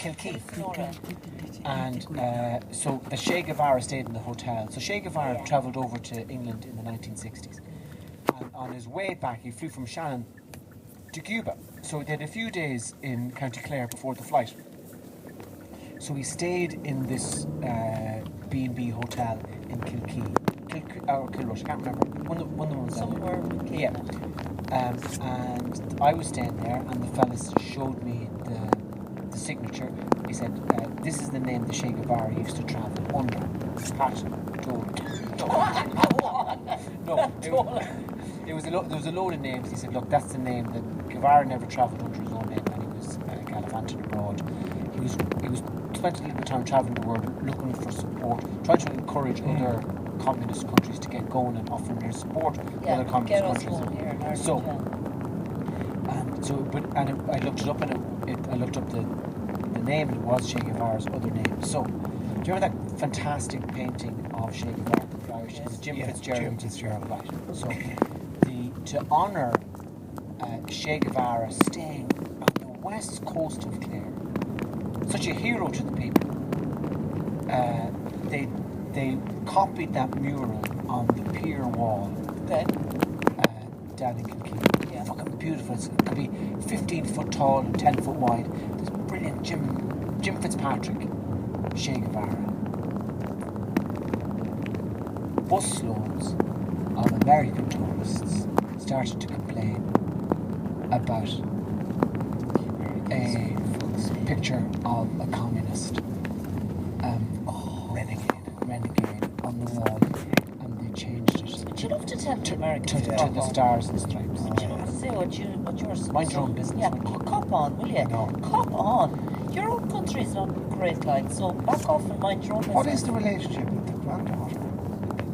Kilkee. And so the Che Guevara stayed in the hotel. So Che Guevara travelled over to England in the 1960s. And on his way back, he flew from Shannon to Cuba. So they had a few days in County Clare before the flight. So he stayed in this B&B hotel in Kilkee. Or Kilrush, I can't remember. One of the ones somewhere. Yeah. And I was staying there, and the fellas showed me the signature. He said, "This is the name the Che Guevara used to travel under." Pat told. No, there was a load of names. He said, "Look, that's the name that Guevara never travelled under his own name, and he was gallivanting abroad. He was spent a little bit of time travelling the world, looking for support, trying to encourage other communist countries to get going and offering their support to other communist countries." I looked it up, and I looked up the name, and it was Che Guevara's other name. So, do you remember that fantastic painting of Che Guevara, the Irish? Yes. Jim Fitzgerald. Right. So, to honour Che Guevara staying on the west coast of Clare, such a hero to the people, they copied that mural on the pier wall down in Kilkee. Yeah. Fucking beautiful. It could be 15 foot tall and 10 foot wide. There's brilliant Jim Fitzpatrick, Che Guevara. Busloads of American tourists started to complain about a picture of a communist renegade on the wall, and they changed it. But you love to tell the Americans to the Stars and Stripes. But you love to say what yours. Mind your own business. Yeah, cop on, will you? No. Cop on. Your own country's not great, like, so back off and mind your own business. What is the relationship with the granddaughter?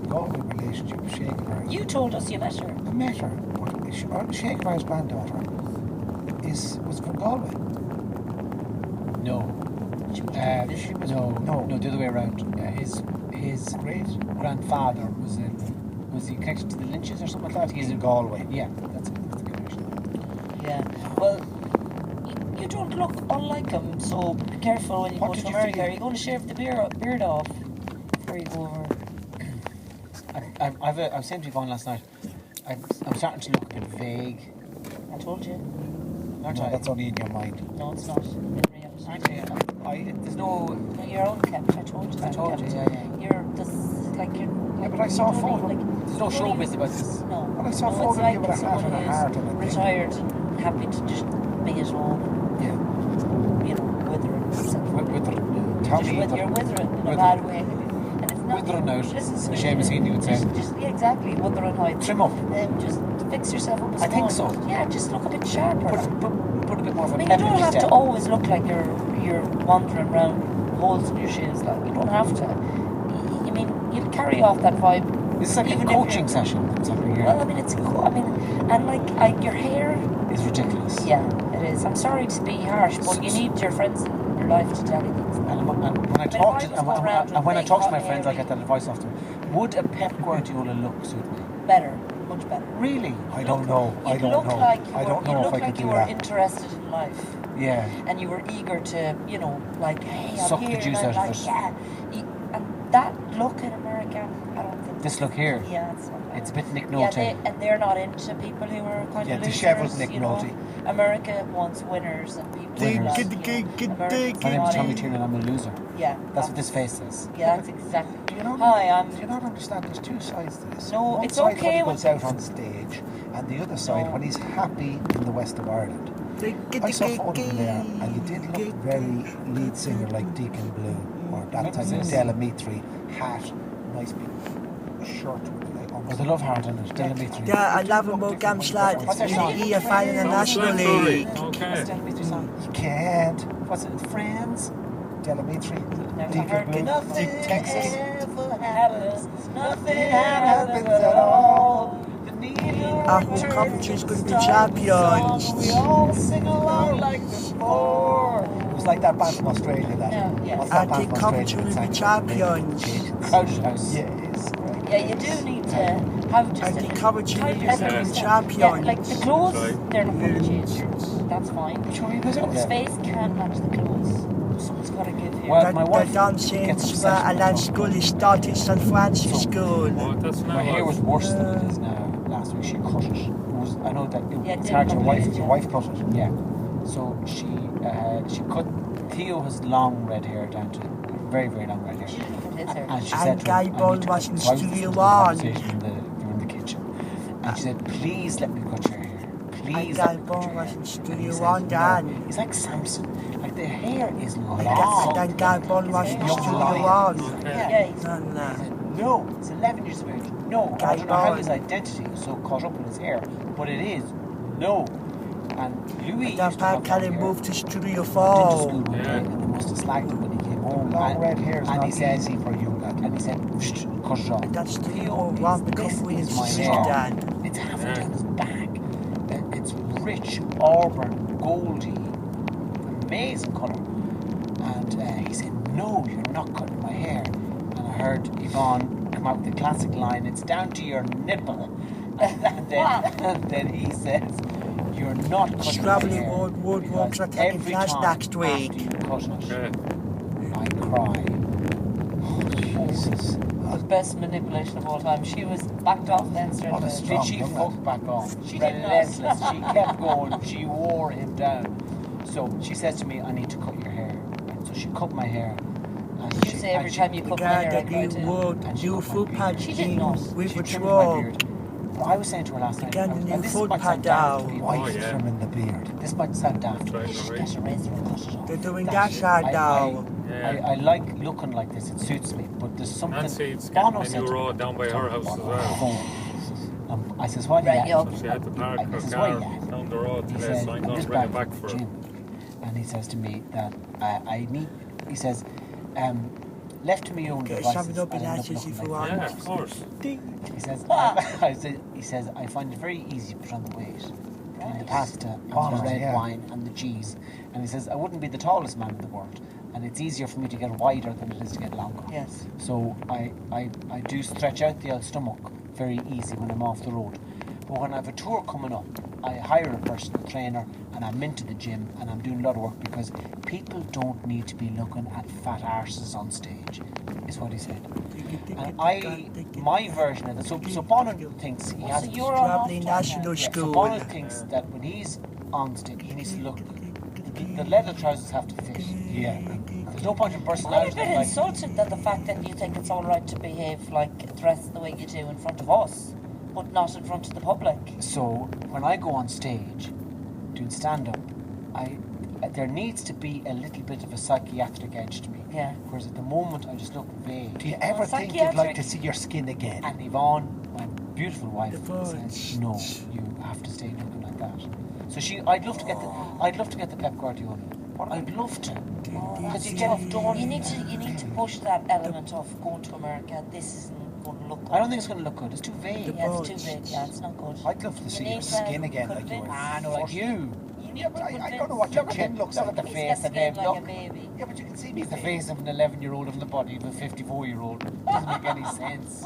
Galway relationship with Che Guevara? You told us you met her. I met her. But Che Guevara's granddaughter was from Galway. No. No, the other way around. His great grandfather was he connected to the Lynches or something like that? He's in Galway. Yeah, that's the connection. Yeah. Well, you don't look unlike him, so be careful when you go to America. Are you going to shave the beard off before you go over? I was saying to Yvonne last night, I'm starting to look a bit vague. I told you. No, that's only in your mind. No, it's not. In reality. There's no... Your own kept. I told you. Yeah. Yeah, but I saw a photo. There's no showbiz about this. No. But I saw a photo of you with a hat and a heart and a thing. Retired, happy to just be at home. Yeah. You know, withering. You're withering in a bad way. And it's not... Withering out. Seamus Heaney would say. Exactly, withering out. Trim up. Just fix yourself up. I think so. Yeah, just look a bit sharper. Put a bit more of a you don't have to always look like you're wandering around holes in your shoes. Like, you don't have to. I mean, you'll carry off that vibe. This is like a coaching session that's happening here. Well, I mean, and your hair is ridiculous. Yeah, it is. I'm sorry to be harsh, but you need your friends in your life to tell you things. And when I talk to my friends, I get that advice often. Would a Pep Guardiola look suit me? Better, much better. Really? I don't know. I don't know if I could do that. You were interested in life. Yeah. And you were eager to, like, hey, I'm suck here. The juice out of it. Yeah. And that look in America, I don't think. This look here. Yeah, it's a bit Nick Nolte. Yeah, and they're not into people who are kind of losers. Dishevelled Nick Nolte. America wants winners and people who My name is Tommy Tiernan, I'm a loser. Yeah. That's what this face says. Yeah, that's exactly. Do you not understand? There's two sides to this. No, One it's side okay when he goes out on stage, and the other side when he's happy in the west of Ireland. I saw a photo there, and you did look very lead singer like Deacon Blue, or that type of Delamitri hat, nice big shirt with the love heart in it, Delamitri. Yeah, I love him about Gamslad. He a fan in the National League. You can't. What's it? Friends? Delamitri. Deacon Blue. Nothing Texas. ever happens. Nothing happens at all. I hope Coventry's going to be champions. We all sing along like before. It was like that band from Australia. I think Coventry will be champions. Crowded House. Yes. Yeah, you do need to have just I think Coventry will be champions. Yeah, like the clothes, they're not going to change. That's fine. Which one are you guys But out the there? space can match the clothes. Well, my wife dancing gets upset and when I then talk school about is starting St. Francis School. Oh, that's my hair was not worse than it is now. Last week she cut it. I know that Yeah, it's did hard to cut wife. it, Your wife cut it. Yeah. So she cut. Theo has long red hair down to very, very long red hair. His hair. And she And said to Guy him, I Ball need to was cut. in So I was Studio listening to the One. conversation in the kitchen. And she said, please let me cut your hair. Please And let me Guy cut your Ball was hair. in And Studio he says, One, no. Dan. He's like Samson. Like the hair is long. And then Guy Ball was in Young Studio lion. One. Yeah, he's No, He no. said, no, it's 11 years of age. No, I Guy don't know how Ball. his identity is so caught up in his hair, but it is. No. And Louis Then used to have Pat Kelly long hair. moved to Studio Went to 4. school one day Yeah. and they must have slagged him when he came home. Long and, red hair is and not he said, easy for you, lad. and he said, cut it off. And that's Studio Theo, 1 this become Williams is my Street, hair. Dan. It's halfway Yeah. down his back. It's rich, auburn, goldy, amazing colour. And he said, no, you're not cutting my hair. And I heard Yvonne come out with the classic line, it's down to your nipple. And then he says, you're not cutting my Travelling hair. woodworks are because taking every flats time next after week. you cut it, Yeah. I cry. Oh, Jesus. the best manipulation of all time. She was backed off then straight What a away. strong Did she woman. fuck back on? She did not. Relentless. She kept going. She wore him down. So she says to me, I need to cut your hair. And so she cut my hair. And You say every time you cut my Guy hair, I that cry you too. would And she do cut my foot beard. She did padding not. with She a trimmed my troll. beard. But I was saying to her last night, Again, the and new this foot might sound pad daft to down. people. Wife Oh, yeah. trimming the beard. This might sound daft. That's right, Just right. get a razor and cut it off. They're doing That's- that I- now. Yeah. I like looking like this. It suits me. But there's something. Nancy's Bono getting a said new to me- road down by her house as well. I says, what do Right, you yeah. So she had to park her This is car why, yeah. down the road He today, said, so I'm I'm going just to bring it back back from for the her. gym. And he says to me that I need, he says, left to me own Okay, devices. summing up I in end up ashes looking if you like want. Yeah, of course. He says, he says, I find it very easy to put on the weight. And the pasta and Bono, the red yeah. wine and the cheese. And he says, I wouldn't be the tallest man in the world. And it's easier for me to get wider than it is to get longer. Yes. So I do stretch out the old stomach very easy when I'm off the road. But when I have a tour coming up, I hire a personal trainer and I'm into the gym and I'm doing a lot of work because people don't need to be looking at fat arses on stage, is what he said. And my version of it, so Bono thinks he has So to you're on Travelling off National so School. Bono thinks that when he's on stage, he needs to look, the leather trousers have to fit. Yeah. There's no point in bursting I'm out a bit like, insulted that the fact that you think it's all right to behave like dress the way you do in front of us, but not in front of the public. so when I go on stage doing stand-up, there needs to be a little bit of a psychiatric edge to me. Yeah. Whereas at the moment I just look vague. Do you ever think you'd like to see your skin again? And Yvonne, my beautiful wife, The birds. says, no, you have to stay looking like that. So I'd love to get the Pep Guardiola. I'd love to. Because you get off done. You need to push that element of going to America. This isn't going to look good. I don't think it's going to look good. It's too vague. Yeah, it's too big. Yeah, it's not good. I'd love to You see need your to skin again like you convince- were. Ah, no, like you. You need Yeah, but to I convince- don't know what your Look at chin the- looks look like. at the He's face got of skin them. like a Look. baby. Yeah, but you can see me He's the face. face of an 11-year-old in the body of a 54-year-old. Doesn't make any sense.